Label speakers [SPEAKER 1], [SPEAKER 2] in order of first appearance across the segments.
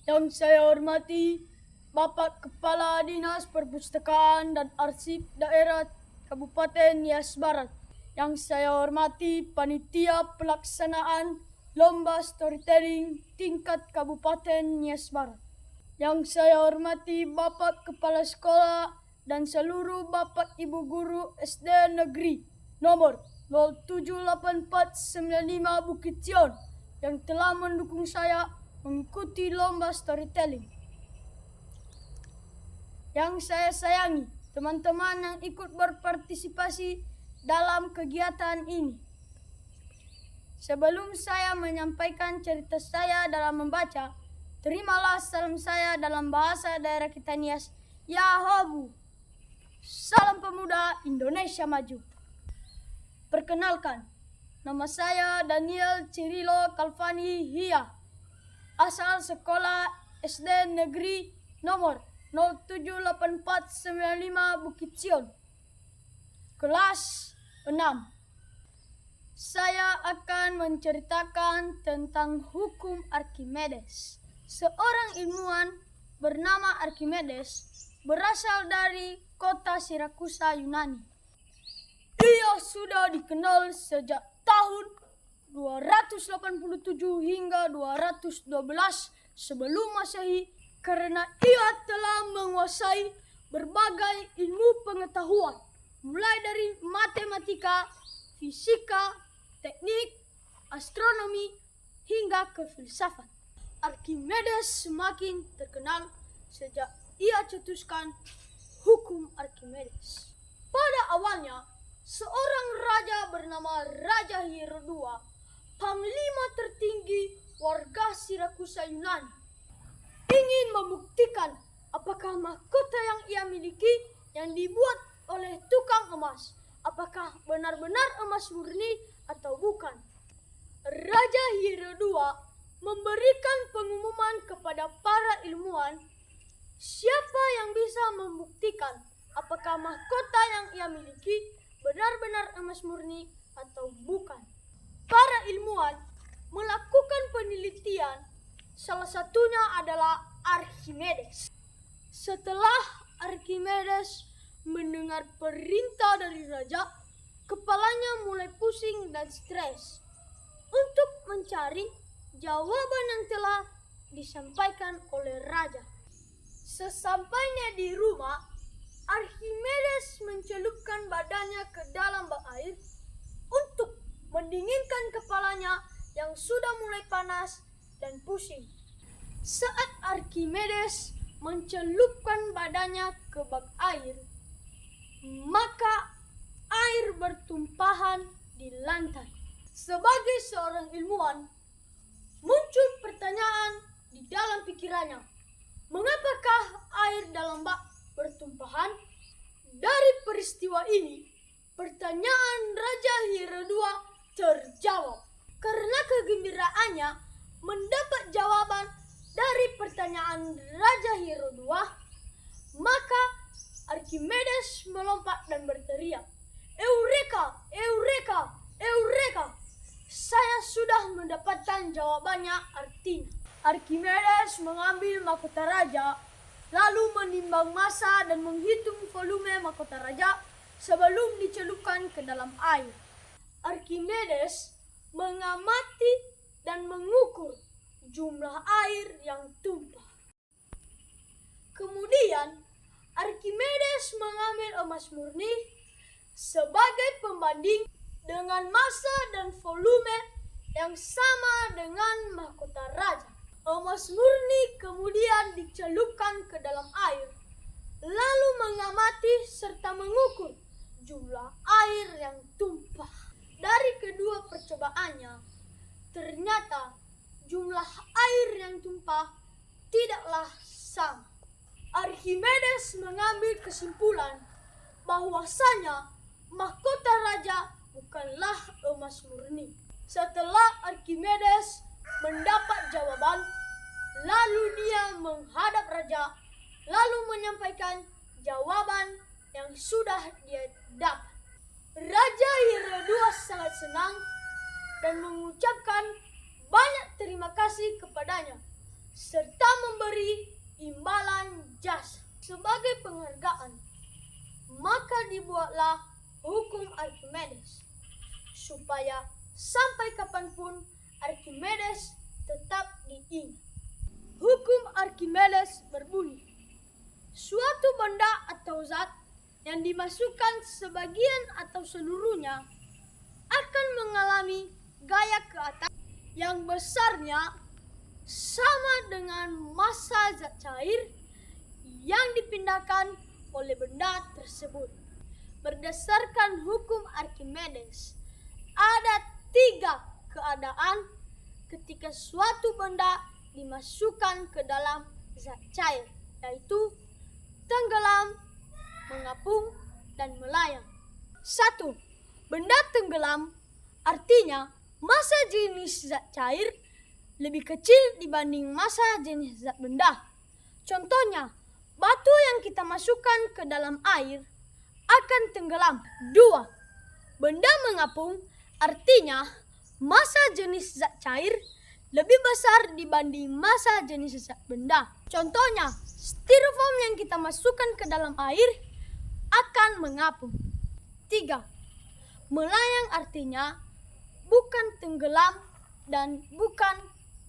[SPEAKER 1] Yang saya hormati Bapak Kepala Dinas Perpustakaan dan Arsip Daerah Kabupaten Nias Barat. Yang saya hormati Panitia Pelaksanaan Lomba Storytelling tingkat Kabupaten Nias Barat. Yang saya hormati Bapak Kepala Sekolah dan seluruh Bapak Ibu Guru SD Negeri nomor 078495 Bukit Sion yang telah mendukung saya mengikuti lomba storytelling. Yang saya sayangi teman-teman yang ikut berpartisipasi dalam kegiatan ini. Sebelum saya menyampaikan cerita saya dalam membaca, terimalah salam saya dalam bahasa daerah kita Nias. Yahobu, salam pemuda Indonesia maju. Perkenalkan, nama saya Daniel Cirilo Kalvani Hia. Asal sekolah SD Negeri nomor 078495 Bukit Sion. Kelas 6. Saya akan menceritakan tentang hukum Archimedes. Seorang ilmuwan bernama Archimedes berasal dari kota Sirakusa, Yunani. Ia sudah dikenal sejak tahun 287 hingga 212 sebelum Masehi karena ia telah menguasai berbagai ilmu pengetahuan mulai dari matematika, fisika, teknik, astronomi hingga ke filsafat. Archimedes semakin terkenal sejak ia cetuskan hukum Archimedes. Pada awalnya, seorang raja bernama Raja Hero II, panglima tertinggi warga Sirakusa Yunani, ingin membuktikan apakah mahkota yang ia miliki yang dibuat oleh tukang emas, apakah benar-benar emas murni atau bukan. Raja Hero II memberikan pengumuman kepada para ilmuwan siapa yang bisa membuktikan apakah mahkota yang ia miliki benar-benar emas murni atau bukan. Para ilmuwan melakukan penelitian, salah satunya adalah Archimedes. Setelah Archimedes mendengar perintah dari raja, kepalanya mulai pusing dan stres untuk mencari jawaban yang telah disampaikan oleh raja. Sesampainya di rumah, Archimedes mencelupkan badannya ke dalam bak air untuk mendinginkan kepalanya yang sudah mulai panas dan pusing. Saat Archimedes mencelupkan badannya ke bak air, maka air bertumpahan di lantai. Sebagai seorang ilmuwan, muncul pertanyaan di dalam pikirannya. Mengapakah air dalam bak bertumpahan? Dari peristiwa ini, pertanyaan Raja Hero II terjawab. Karena kegembiraannya mendapat jawaban dari pertanyaan Raja Hero II, maka Archimedes melompat dan berteriak, "Eureka! Eureka! Eureka! Saya sudah mendapatkan jawabannya." Artinya, Archimedes mengambil mahkota raja, lalu menimbang massa dan menghitung volume mahkota raja sebelum dicelupkan ke dalam air. Archimedes mengamati dan mengukur jumlah air yang tumpah. Kemudian, Archimedes mengambil emas murni sebagai pembanding dengan massa dan volume yang sama dengan mahkota raja. Emas murni kemudian dicelupkan ke dalam air, lalu mengamati serta mengukur jumlah air yang tumpah. Dari kedua percobaannya, ternyata jumlah air yang tumpah tidaklah sama. Archimedes mengambil kesimpulan bahwasanya mahkota raja bukanlah emas murni. Setelah Archimedes mendapat jawaban, lalu dia menghadap raja, lalu menyampaikan jawaban yang sudah dia dapat. Raja Hero II sangat senang dan mengucapkan banyak terima kasih kepadanya, serta memberi Archimedes, supaya sampai kapanpun Archimedes tetap diingat. Hukum Archimedes berbunyi, suatu benda atau zat yang dimasukkan sebagian atau seluruhnya akan mengalami gaya ke atas yang besarnya sama dengan massa zat cair yang dipindahkan oleh benda tersebut. Berdasarkan hukum Archimedes, ada 3 keadaan ketika suatu benda dimasukkan ke dalam zat cair, yaitu tenggelam, mengapung, dan melayang. 1. Benda tenggelam artinya massa jenis zat cair lebih kecil dibanding massa jenis zat benda. Contohnya, batu yang kita masukkan ke dalam air akan tenggelam. 2. Benda mengapung artinya massa jenis zat cair lebih besar dibanding massa jenis zat benda. Contohnya, styrofoam yang kita masukkan ke dalam air akan mengapung. 3. Melayang artinya bukan tenggelam dan bukan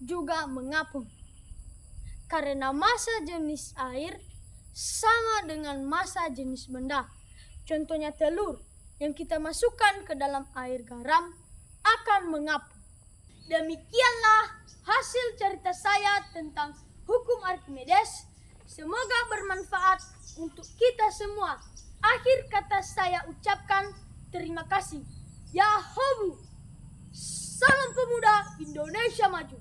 [SPEAKER 1] juga mengapung, karena massa jenis air sama dengan massa jenis benda. Contohnya telur yang kita masukkan ke dalam air garam akan mengapung. Demikianlah hasil cerita saya tentang hukum Archimedes. Semoga bermanfaat untuk kita semua. Akhir kata saya ucapkan terima kasih. Yahobu. Salam pemuda Indonesia maju.